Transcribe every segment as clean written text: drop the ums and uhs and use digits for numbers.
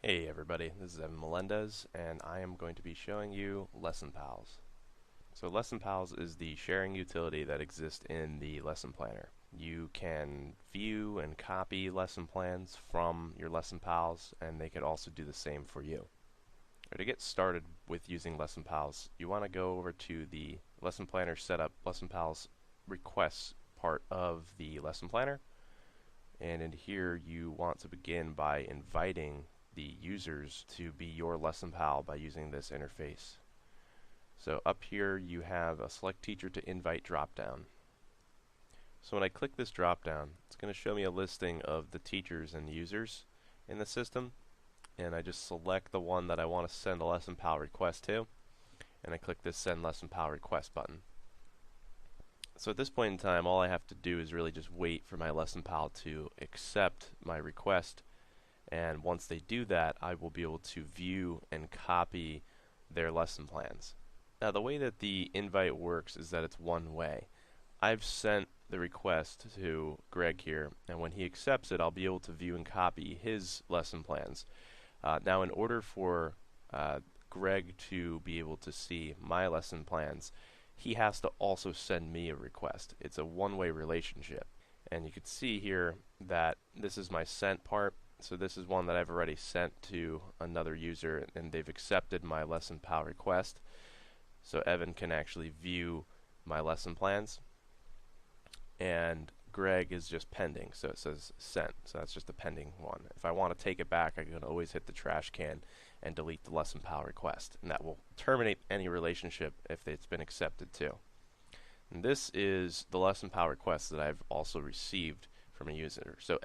Hey everybody, this is Evan Melendez, and I am going to be showing you Lesson Pals. So Lesson Pals is the sharing utility that exists in the lesson planner. You can view and copy lesson plans from your Lesson Pals, and they can also do the same for you. To get started with using Lesson Pals, you want to go over to the Lesson Planner Setup Lesson Pals Requests part of the lesson planner, and in here you want to begin by inviting the users to be your lesson pal by using this interface. So up here you have a select teacher to invite dropdown. So when I click this dropdown, it's going to show me a listing of the teachers and users in the system, and I just select the one that I want to send a lesson pal request to, and I click this send lesson pal request button. So at this point in time, all I have to do is really just wait for my lesson pal to accept my request, and once they do that, I will be able to view and copy their lesson plans. Now the way that the invite works is that it's one way. I've sent the request to Greg here, and when he accepts it, I'll be able to view and copy his lesson plans. Now in order for Greg to be able to see my lesson plans, he has to also send me a request. It's a one-way relationship. And you can see here that this is my sent part. So this is one that I've already sent to another user, and they've accepted my lesson pal request. So Evan can actually view my lesson plans, and Greg is just pending, so it says sent, so that's just a pending one. If I want to take it back, I can always hit the trash can and delete the lesson pal request, and that will terminate any relationship if it's been accepted too. And this is the lesson pal request that I've also received from a user. So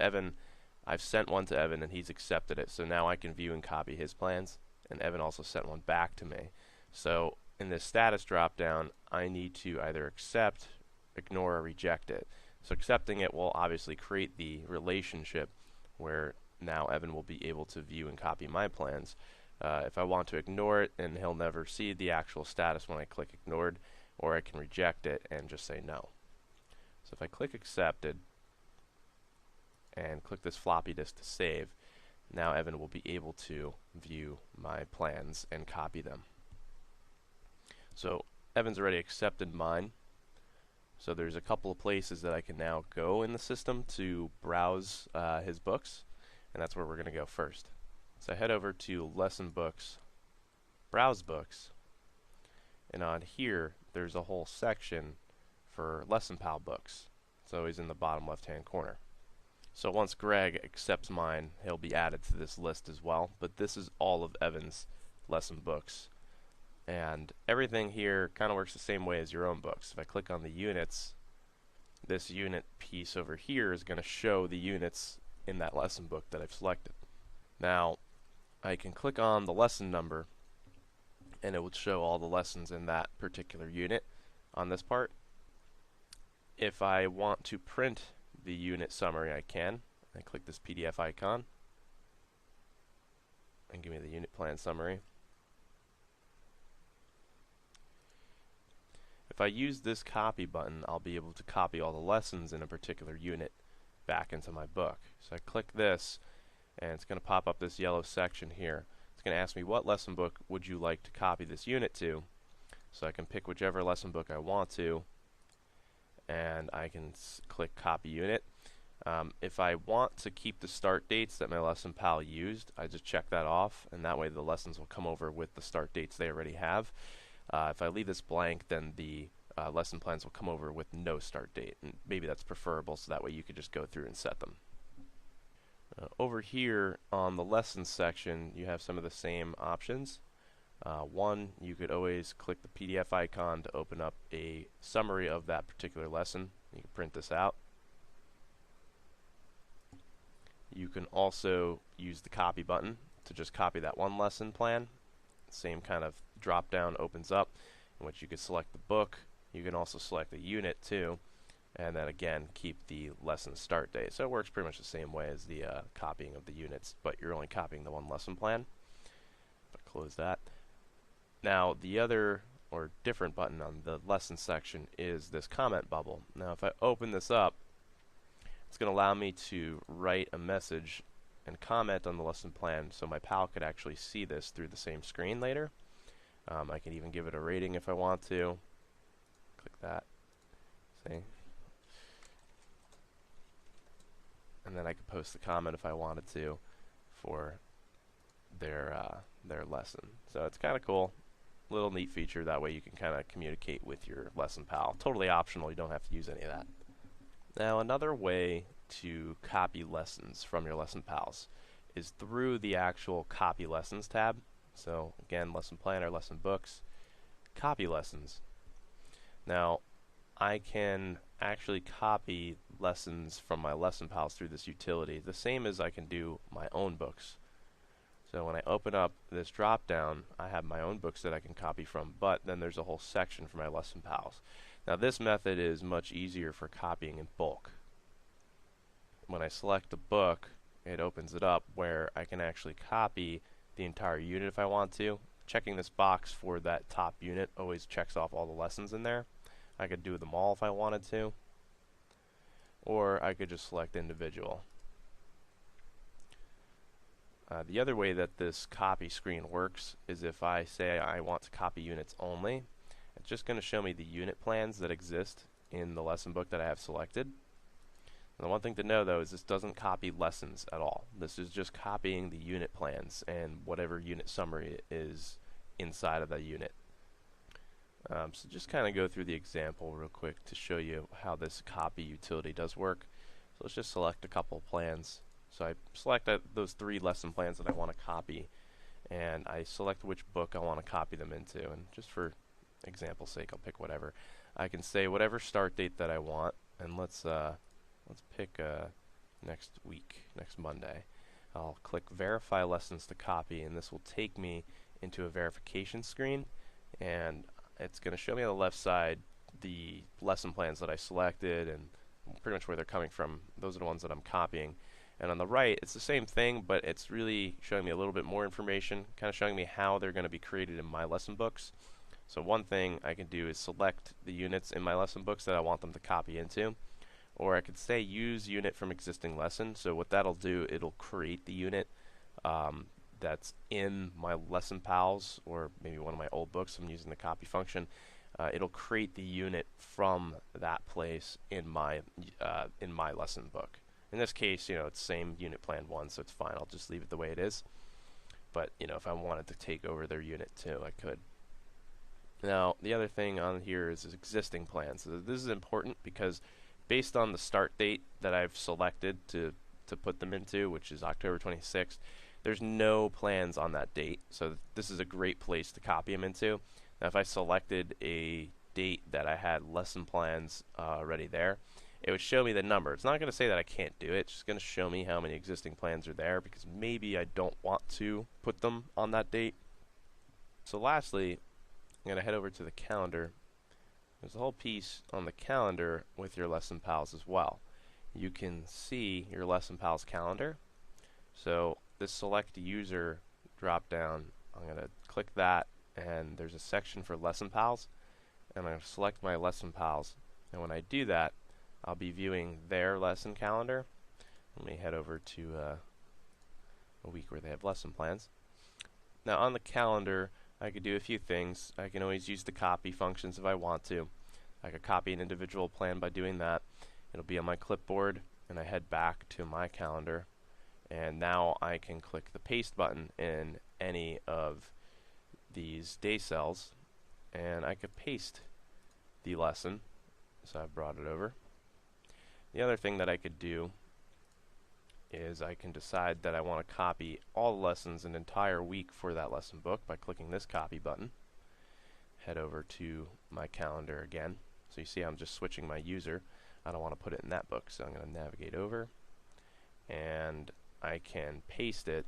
I've sent one to Evan and he's accepted it, so now I can view and copy his plans, and Evan also sent one back to me. So in this status drop down, I need to either accept, ignore, or reject it. So accepting it will obviously create the relationship where now Evan will be able to view and copy my plans. If I want to ignore it, and he'll never see the actual status when I click ignored, or I can reject it and just say no. So if I click accepted and click this floppy disk to save, now Evan will be able to view my plans and copy them. So Evan's already accepted mine, so there's a couple of places that I can now go in the system to browse his books, and that's where we're going to go first. So I head over to Lesson Books, Browse Books, and on here there's a whole section for Lesson Pal books. It's always in the bottom left hand corner. So once Greg accepts mine, he'll be added to this list as well, but this is all of Evan's lesson books. And everything here kind of works the same way as your own books. If I click on the units, this unit piece over here is going to show the units in that lesson book that I've selected. Now, I can click on the lesson number, and it will show all the lessons in that particular unit on this part. If I want to print the unit summary, I can. I click this PDF icon and give me the unit plan summary. If I use this copy button, I'll be able to copy all the lessons in a particular unit back into my book. So I click this, and it's going to pop up this yellow section here. It's going to ask me, what lesson book would you like to copy this unit to? So I can pick whichever lesson book I want to, and I can click copy unit. If I want to keep the start dates that my lesson pal used, I just check that off, and that way the lessons will come over with the start dates they already have. If I leave this blank, then the lesson plans will come over with no start date, and maybe that's preferable, so that way you could just go through and set them. Over here on the lessons section, you have some of the same options. One, you could always click the PDF icon to open up a summary of that particular lesson. You can print this out. You can also use the copy button to just copy that one lesson plan. Same kind of drop down opens up in which you could select the book. You can also select the unit too, and then again keep the lesson start date. So it works pretty much the same way as the copying of the units, but you're only copying the one lesson plan. If I close that. Now the other or different button on the lesson section is this comment bubble. Now if I open this up, it's going to allow me to write a message and comment on the lesson plan so my pal could actually see this through the same screen later. I can even give it a rating if I want to. Click that. See? And then I could post the comment if I wanted to for their lesson. So it's kind of cool. Little neat feature. That way you can kind of communicate with your lesson pal. Totally optional. You don't have to use any of that. Now another way to copy lessons from your lesson pals is through the actual Copy Lessons tab. So again, lesson planner, lesson books, copy lessons. Now I can actually copy lessons from my lesson pals through this utility, the same as I can do my own books. So when I open up this drop down, I have my own books that I can copy from, but then there's a whole section for my lesson pals. Now this method is much easier for copying in bulk. When I select a book, it opens it up where I can actually copy the entire unit if I want to. Checking this box for that top unit always checks off all the lessons in there. I could do them all if I wanted to, or I could just select individual. The other way that this copy screen works is if I say I want to copy units only, it's just going to show me the unit plans that exist in the lesson book that I have selected. And the one thing to know though is this doesn't copy lessons at all. This is just copying the unit plans and whatever unit summary is inside of that unit. So just kind of go through the example real quick to show you how this copy utility does work. So let's just select a couple plans. So I select those 3 lesson plans that I want to copy, and I select which book I want to copy them into. And just for example's sake, I'll pick whatever. I can say whatever start date that I want, and let's pick next week, next Monday. I'll click Verify Lessons to copy, and this will take me into a verification screen, and it's going to show me on the left side the lesson plans that I selected and pretty much where they're coming from. Those are the ones that I'm copying. And on the right, it's the same thing, but it's really showing me a little bit more information, kind of showing me how they're going to be created in my lesson books. So one thing I can do is select the units in my lesson books that I want them to copy into, or I could say use unit from existing lesson. So what that'll do, it'll create the unit that's in my lesson pals, or maybe one of my old books. I'm using the copy function. It'll create the unit from that place in my lesson book. In this case, you know, it's same unit plan 1, so it's fine. I'll just leave it the way it is. But, you know, if I wanted to take over their unit too, I could. Now, the other thing on here is existing plans. So this is important because based on the start date that I've selected to put them into, which is October 26th, there's no plans on that date. So this is a great place to copy them into. Now, if I selected a date that I had lesson plans already there, it would show me the number. It's not going to say that I can't do it. It's just going to show me how many existing plans are there, because maybe I don't want to put them on that date. So lastly, I'm going to head over to the calendar. There's a whole piece on the calendar with your lesson pals as well. You can see your lesson pals calendar. So this select user drop down, I'm going to click that, and there's a section for lesson pals, and I'm going to select my lesson pals. And when I do that, I'll be viewing their lesson calendar. Let me head over to a week where they have lesson plans. Now on the calendar, I could do a few things. I can always use the copy functions if I want to. I could copy an individual plan by doing that. It'll be on my clipboard, and I head back to my calendar. And now I can click the paste button in any of these day cells, and I could paste the lesson. So I've brought it over. The other thing that I could do is I can decide that I want to copy all the lessons an entire week for that lesson book by clicking this copy button. Head over to my calendar again. So you see I'm just switching my user. I don't want to put it in that book, so I'm going to navigate over, and I can paste it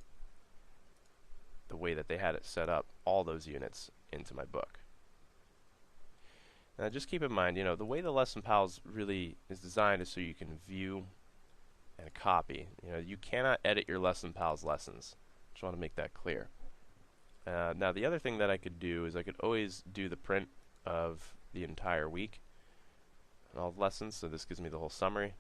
the way that they had it set up, all those units, into my book. Now just keep in mind, you know, the way the Lesson Pals really is designed is so you can view and copy. You know, you cannot edit your Lesson Pals lessons. Just want to make that clear. Now the other thing that I could do is I could always do the print of the entire week and all the lessons, so this gives me the whole summary.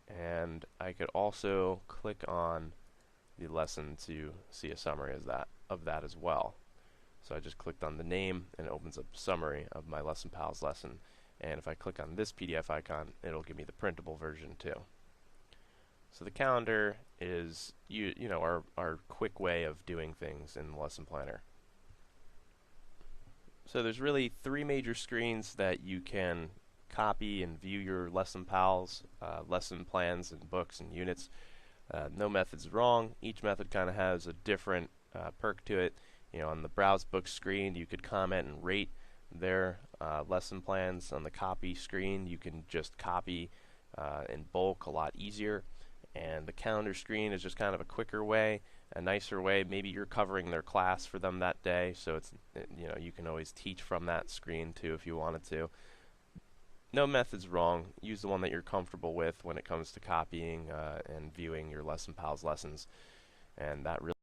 And I could also click on the lesson to see a summary of that as well. So I just clicked on the name and it opens up a summary of my Lesson Pals lesson. And if I click on this PDF icon, it'll give me the printable version too. So the calendar is our quick way of doing things in the lesson planner. So there's really three major screens that you can copy and view your Lesson Pals, lesson plans and books and units. No method's wrong. Each method kind of has a different perk to it. On the Browse Book screen, you could comment and rate their lesson plans. On the copy screen, you can just copy in bulk a lot easier. And the calendar screen is just kind of a quicker way, a nicer way. Maybe you're covering their class for them that day, so you can always teach from that screen too if you wanted to. No method's wrong. Use the one that you're comfortable with when it comes to copying and viewing your Lesson Pals lessons, and that really